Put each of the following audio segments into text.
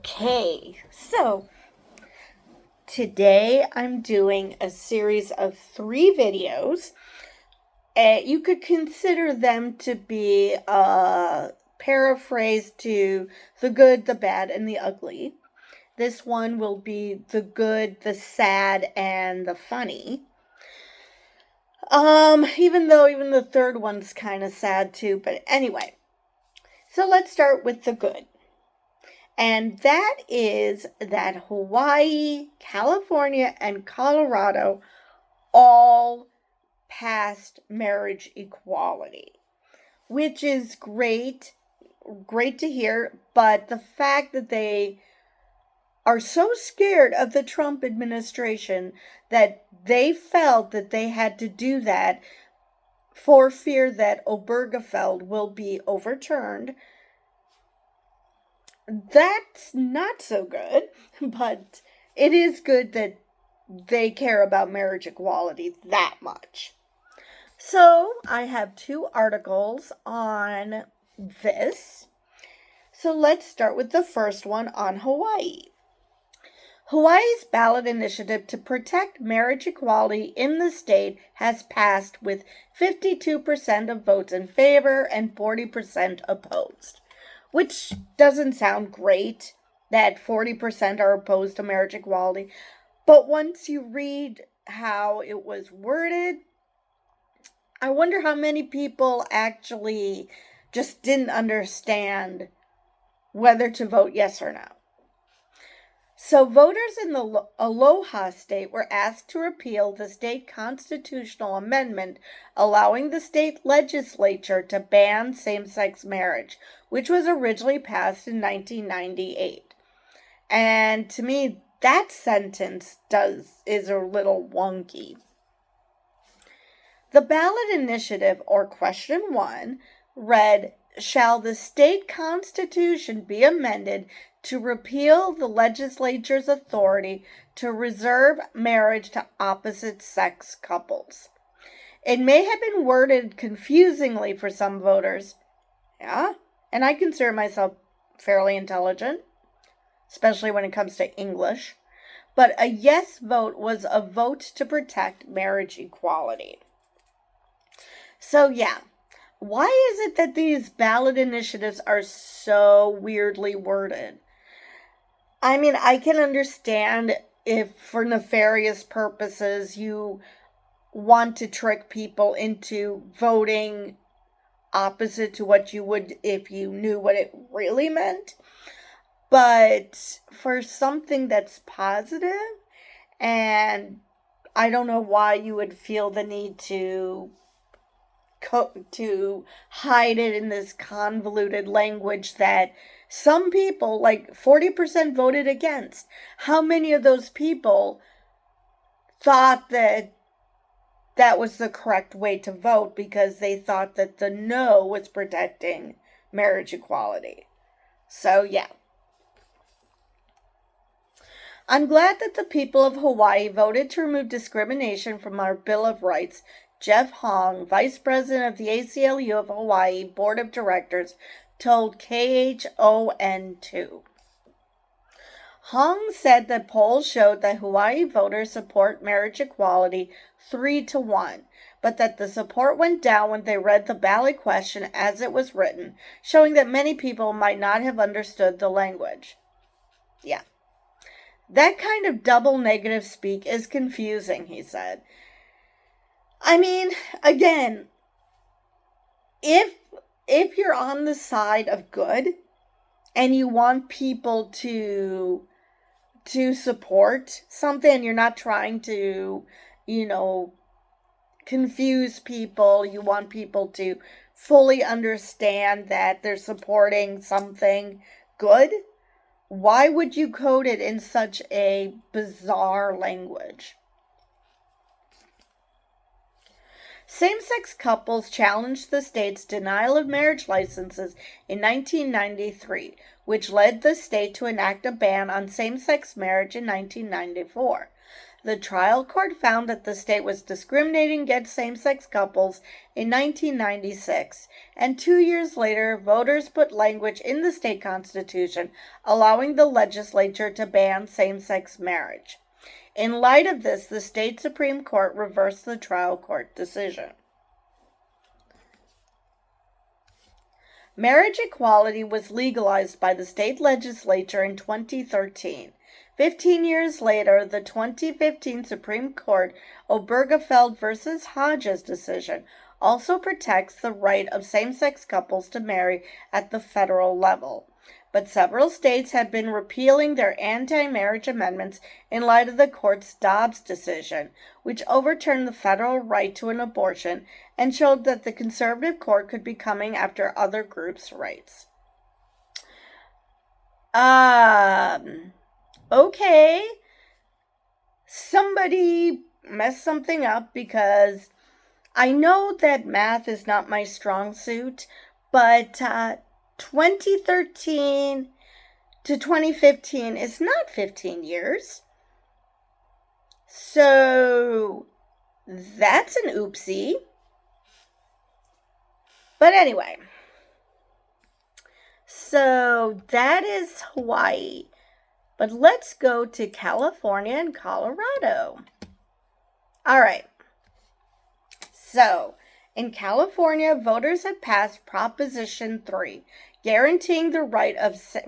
Okay, so today I'm doing a series of 3 videos. You could consider them to be a paraphrase to the good, the bad, and the ugly. This one will be the good, the sad, and the funny. Even the third one's kind of sad too, but anyway. So let's start with the good. And that is that Hawaii, California, and Colorado all passed marriage equality, which is great to hear. But the fact that they are so scared of the Trump administration that they felt that they had to do that for fear that Obergefell will be overturned, that's not so good, but it is good that they care about marriage equality that much. So I have 2 articles on this. So let's start with the first one on Hawaii. Hawaii's ballot initiative to protect marriage equality in the state has passed with 52% of votes in favor and 40% opposed. Which doesn't sound great that 40% are opposed to marriage equality. But once you read how it was worded, I wonder how many people actually just didn't understand whether to vote yes or no. So voters in the Aloha state were asked to repeal the state constitutional amendment allowing the state legislature to ban same-sex marriage, which was originally passed in 1998. And to me, that sentence is a little wonky. The ballot initiative, or question 1, read, "Shall the state constitution be amended to repeal the legislature's authority to reserve marriage to opposite-sex couples?" It may have been worded confusingly for some voters. Yeah, and I consider myself fairly intelligent, especially when it comes to English. But a yes vote was a vote to protect marriage equality. So yeah, why is it that these ballot initiatives are so weirdly worded? I mean, I can understand if for nefarious purposes you want to trick people into voting opposite to what you would if you knew what it really meant. But for something that's positive, and I don't know why you would feel the need to hide it in this convoluted language that some people, like 40%, voted against. How many of those people thought that that was the correct way to vote because they thought that the no was protecting marriage equality? So, yeah. I'm glad that the people of Hawaii voted to remove discrimination from our Bill of Rights. Jeff Hong, Vice President of the ACLU of Hawaii Board of Directors, told KHON2. Hong said that polls showed that Hawaii voters support marriage equality 3-1, but that the support went down when they read the ballot question as it was written, showing that many people might not have understood the language. Yeah. That kind of double negative speak is confusing, he said. I mean, again, if you're on the side of good and you want people to support something, you're not trying to, confuse people, you want people to fully understand that they're supporting something good, why would you code it in such a bizarre language? Same-sex couples challenged the state's denial of marriage licenses in 1993, which led the state to enact a ban on same-sex marriage in 1994. The trial court found that the state was discriminating against same-sex couples in 1996, and 2 years later, voters put language in the state constitution allowing the legislature to ban same-sex marriage. In light of this, the state Supreme Court reversed the trial court decision. Marriage equality was legalized by the state legislature in 2013. 15 years later, the 2015 Supreme Court Obergefell v. Hodges decision also protects the right of same-sex couples to marry at the federal level. But several states have been repealing their anti-marriage amendments in light of the court's Dobbs decision, which overturned the federal right to an abortion and showed that the conservative court could be coming after other groups' rights. Okay. Somebody messed something up because I know that math is not my strong suit, but 2013 to 2015 is not 15 years. So that's an oopsie. But anyway, so that is Hawaii. But let's go to California and Colorado. All right. So, in California, voters have passed Proposition 3, guaranteeing the right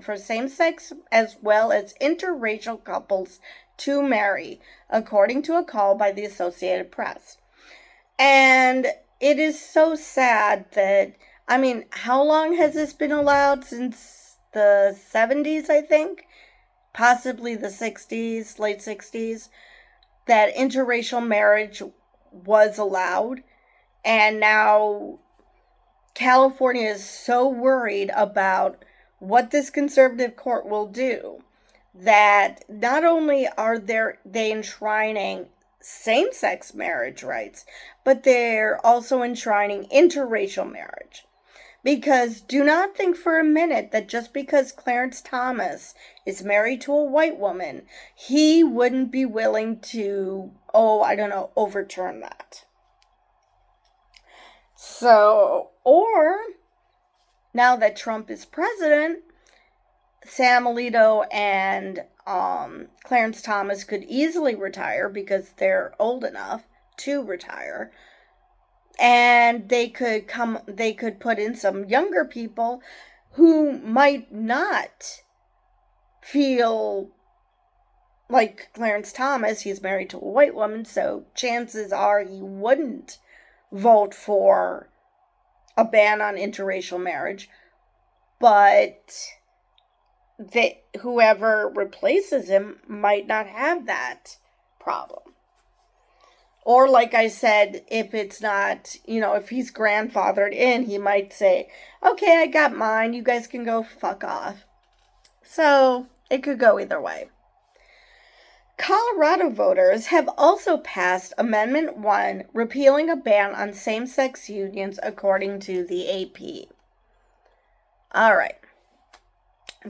for same-sex as well as interracial couples to marry, according to a call by the Associated Press. And it is so sad that, how long has this been allowed? Since the 70s, I think? Possibly the 60s, late 60s, that interracial marriage was allowed. And now California is so worried about what this conservative court will do that not only are they enshrining same-sex marriage rights, but they're also enshrining interracial marriage. Because do not think for a minute that just because Clarence Thomas is married to a white woman, he wouldn't be willing to, overturn that. So, or, now that Trump is president, Sam Alito and Clarence Thomas could easily retire because they're old enough to retire. And they could put in some younger people who might not feel like Clarence Thomas. He's married to a white woman, so chances are he wouldn't vote for a ban on interracial marriage. But whoever replaces him might not have that problem. Or like I said, if it's not, if he's grandfathered in, he might say, okay, I got mine. You guys can go fuck off. So it could go either way. Colorado voters have also passed Amendment 1, repealing a ban on same-sex unions, according to the AP. All right.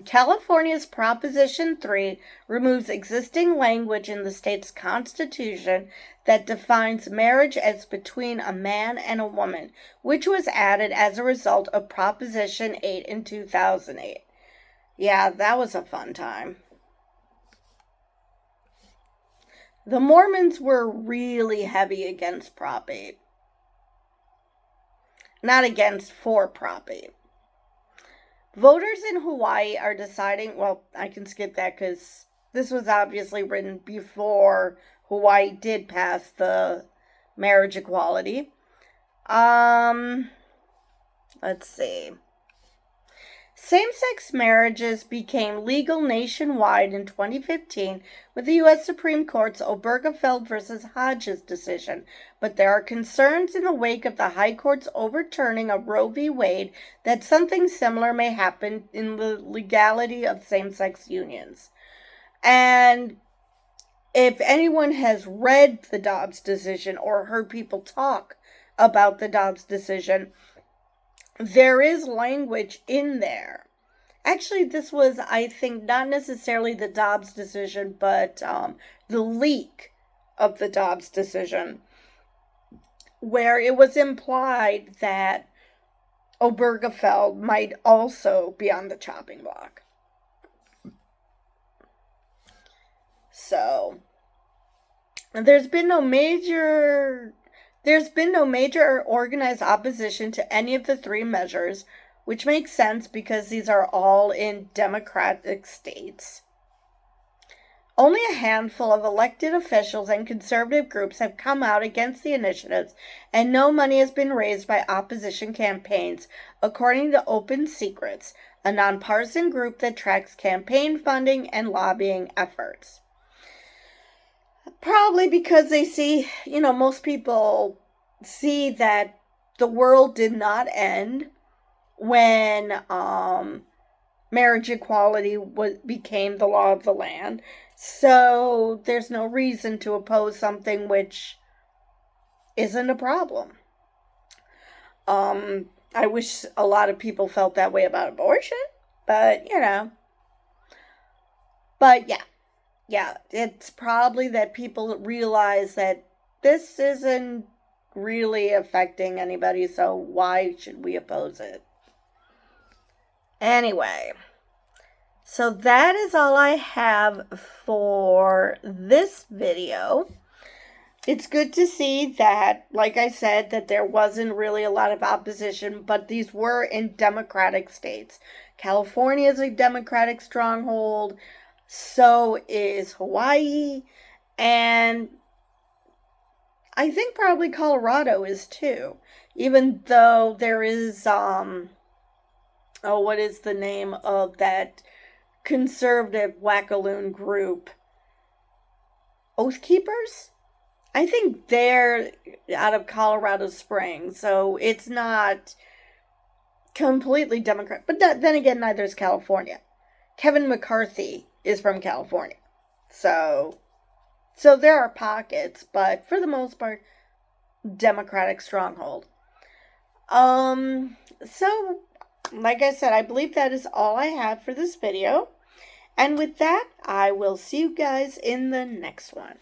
California's Proposition 3 removes existing language in the state's constitution that defines marriage as between a man and a woman, which was added as a result of Proposition 8 in 2008. Yeah, that was a fun time. The Mormons were really heavy against Prop 8. Not against, for Prop 8. Voters in Hawaii are deciding, well, I can skip that because this was obviously written before Hawaii did pass the marriage equality. Let's see. Same-sex marriages became legal nationwide in 2015 with the U.S. Supreme Court's Obergefell v. Hodges decision, but there are concerns in the wake of the High Court's overturning of Roe v. Wade that something similar may happen in the legality of same-sex unions. And if anyone has read the Dobbs decision or heard people talk about the Dobbs decision, there is language in there. Actually, this was, I think, not necessarily the Dobbs decision, but the leak of the Dobbs decision, where it was implied that Obergefell might also be on the chopping block. So, there's been no major organized opposition to any of the three measures, which makes sense because these are all in Democratic states. Only a handful of elected officials and conservative groups have come out against the initiatives, and no money has been raised by opposition campaigns, according to Open Secrets, a nonpartisan group that tracks campaign funding and lobbying efforts. Probably because they see, most people see that the world did not end when marriage equality became the law of the land. So there's no reason to oppose something which isn't a problem. I wish a lot of people felt that way about abortion, but But yeah, it's probably that people realize that this isn't really affecting anybody, so why should we oppose it? Anyway, so that is all I have for this video. It's good to see that, like I said, that there wasn't really a lot of opposition, but these were in Democratic states. California is a Democratic stronghold, so is Hawaii, and I think probably Colorado is too, even though there is, what is the name of that conservative wackaloon group? Oath Keepers? I think they're out of Colorado Springs, so it's not completely Democrat. But then again, neither is California. Kevin McCarthy is from California. So there are pockets, but for the most part, Democratic stronghold. So, like I said, I believe that is all I have for this video. And with that, I will see you guys in the next one.